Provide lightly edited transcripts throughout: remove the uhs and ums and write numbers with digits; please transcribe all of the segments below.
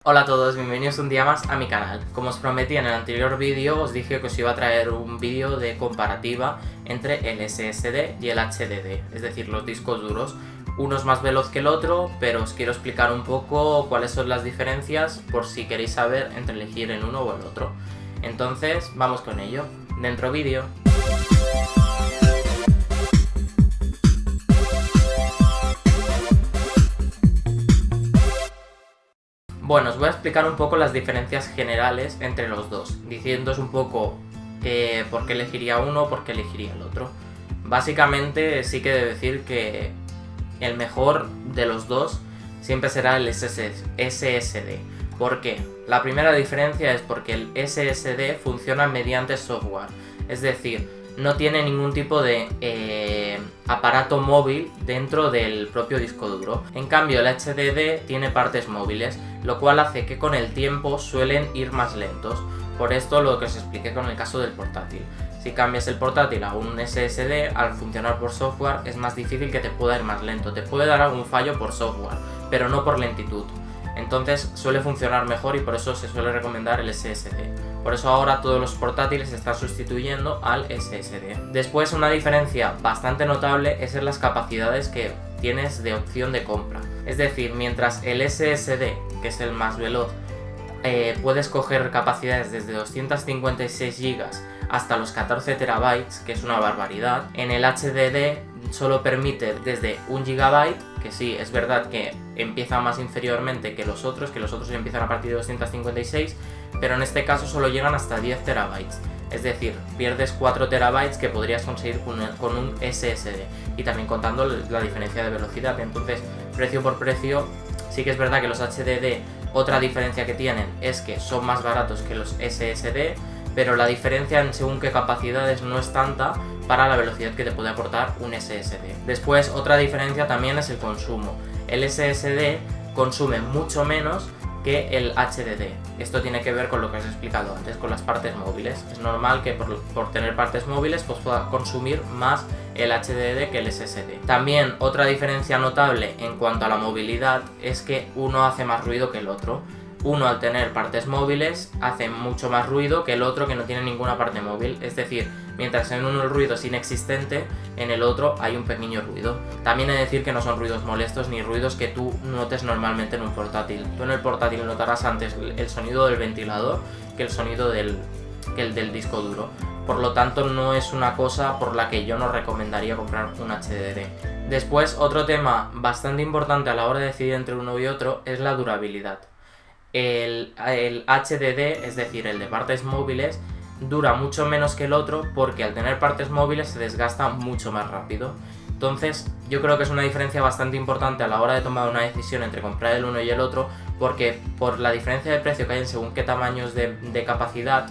Hola a todos, bienvenidos un día más a mi canal. Como os prometí en el anterior vídeo, os dije que os iba a traer un vídeo de comparativa entre el SSD y el HDD, es decir, los discos duros. Uno es más veloz que el otro, pero os quiero explicar un poco cuáles son las diferencias por si queréis saber entre elegir el uno o el otro. Entonces, vamos con ello. Dentro vídeo. Bueno, os voy a explicar un poco las diferencias generales entre los dos, diciéndoos un poco por qué elegiría uno o por qué elegiría el otro. Básicamente sí que he de decir que el mejor de los dos siempre será el SSD. ¿Por qué? La primera diferencia es porque el SSD funciona mediante software, es decir, no tiene ningún tipo de aparato móvil dentro del propio disco duro. En cambio el HDD tiene partes móviles, lo cual hace que con el tiempo suelen ir más lentos. Por esto lo que os expliqué con el caso del portátil. Si cambias el portátil a un SSD, al funcionar por software es más difícil que te pueda ir más lento. Te puede dar algún fallo por software, pero no por lentitud. Entonces suele funcionar mejor y por eso se suele recomendar el SSD. Por eso ahora todos los portátiles se están sustituyendo al SSD. Después, una diferencia bastante notable es en las capacidades que tienes de opción de compra. Es decir, mientras el SSD, que es el más veloz, puedes coger capacidades desde 256 GB hasta los 14 TB, que es una barbaridad, en el HDD solo permite desde 1 GB, que sí, es verdad que empieza más inferiormente que los otros empiezan a partir de 256, pero en este caso solo llegan hasta 10 TB. Es decir, pierdes 4 TB que podrías conseguir con un SSD, y también contando la diferencia de velocidad. Entonces, precio por precio, sí que es verdad que los HDD, otra diferencia que tienen es que son más baratos que los SSD, pero la diferencia en según qué capacidades no es tanta para la velocidad que te puede aportar un SSD. Después, otra diferencia también es el consumo. El SSD consume mucho menos que el HDD. Esto tiene que ver con lo que os he explicado antes, con las partes móviles. Es normal que por tener partes móviles pues pueda consumir más el HDD que el SSD. También otra diferencia notable en cuanto a la movilidad es que uno hace más ruido que el otro. Uno, al tener partes móviles, hace mucho más ruido que el otro, que no tiene ninguna parte móvil. Es decir, mientras en uno el ruido es inexistente, en el otro hay un pequeño ruido. También he de decir que no son ruidos molestos ni ruidos que tú notes normalmente en un portátil. Tú en el portátil notarás antes el sonido del ventilador que el sonido del disco duro. Por lo tanto, no es una cosa por la que yo no recomendaría comprar un HDD. Después, otro tema bastante importante a la hora de decidir entre uno y otro es la durabilidad. El HDD, es decir, el de partes móviles, dura mucho menos que el otro porque al tener partes móviles se desgasta mucho más rápido. Entonces yo creo que es una diferencia bastante importante a la hora de tomar una decisión entre comprar el uno y el otro, porque por la diferencia de precio que hay en según qué tamaños de capacidad,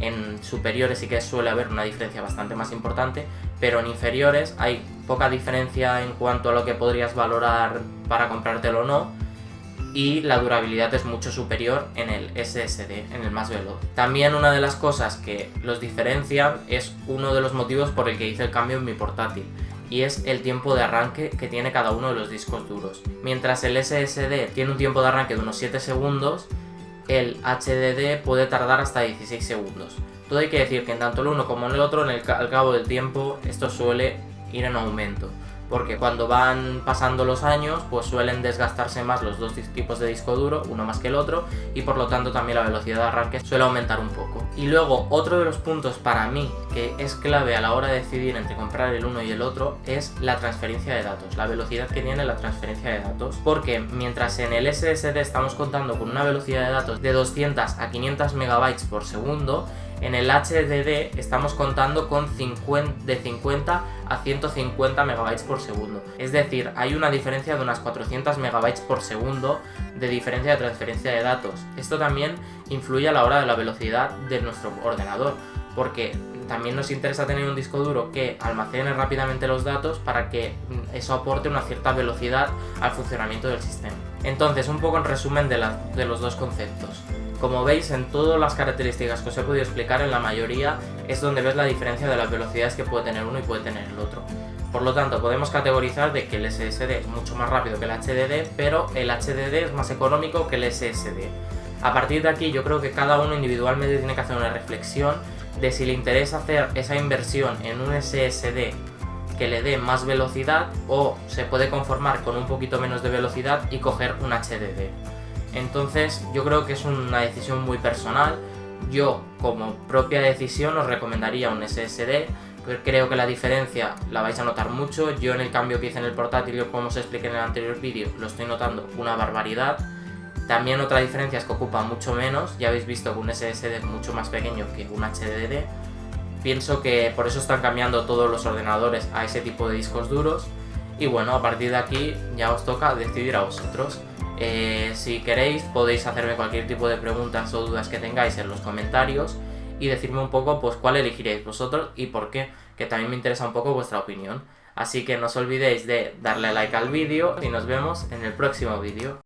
en superiores sí que suele haber una diferencia bastante más importante, pero en inferiores hay poca diferencia en cuanto a lo que podrías valorar para comprártelo o no. Y la durabilidad es mucho superior en el SSD, en el más veloz. También una de las cosas que los diferencian es uno de los motivos por el que hice el cambio en mi portátil, y es el tiempo de arranque que tiene cada uno de los discos duros. Mientras el SSD tiene un tiempo de arranque de unos 7 segundos, el HDD puede tardar hasta 16 segundos. Todo hay que decir que en tanto el uno como en el otro, al cabo del tiempo, esto suele ir en aumento, porque cuando van pasando los años pues suelen desgastarse más los dos tipos de disco duro, uno más que el otro, y por lo tanto también la velocidad de arranque suele aumentar un poco. Y luego otro de los puntos para mí que es clave a la hora de decidir entre comprar el uno y el otro es la transferencia de datos, la velocidad que tiene la transferencia de datos, porque mientras en el SSD estamos contando con una velocidad de datos de 200 a 500 megabytes por segundo, en el HDD estamos contando con de 50 a 150 megabytes por segundo. Es decir, hay una diferencia de unas 400 megabytes por segundo de diferencia de transferencia de datos. Esto también influye a la hora de la velocidad de nuestro ordenador, porque también nos interesa tener un disco duro que almacene rápidamente los datos para que eso aporte una cierta velocidad al funcionamiento del sistema. Entonces, un poco en resumen de los dos conceptos. Como veis, en todas las características que os he podido explicar, en la mayoría es donde ves la diferencia de las velocidades que puede tener uno y puede tener el otro. Por lo tanto, podemos categorizar de que el SSD es mucho más rápido que el HDD, pero el HDD es más económico que el SSD. A partir de aquí yo creo que cada uno individualmente tiene que hacer una reflexión de si le interesa hacer esa inversión en un SSD que le dé más velocidad o se puede conformar con un poquito menos de velocidad y coger un HDD. Entonces yo creo que es una decisión muy personal. Yo como propia decisión os recomendaría un SSD. Creo que la diferencia la vais a notar mucho. Yo en el cambio que hice en el portátil, como os expliqué en el anterior vídeo, lo estoy notando una barbaridad. También otra diferencia es que ocupa mucho menos. Ya habéis visto que un SSD es mucho más pequeño que un HDD. Pienso que por eso están cambiando todos los ordenadores a ese tipo de discos duros. Y bueno, a partir de aquí ya os toca decidir a vosotros. Si queréis podéis hacerme cualquier tipo de preguntas o dudas que tengáis en los comentarios y decirme un poco pues cuál elegiréis vosotros y por qué, que también me interesa un poco vuestra opinión. Así que no os olvidéis de darle like al vídeo y nos vemos en el próximo vídeo.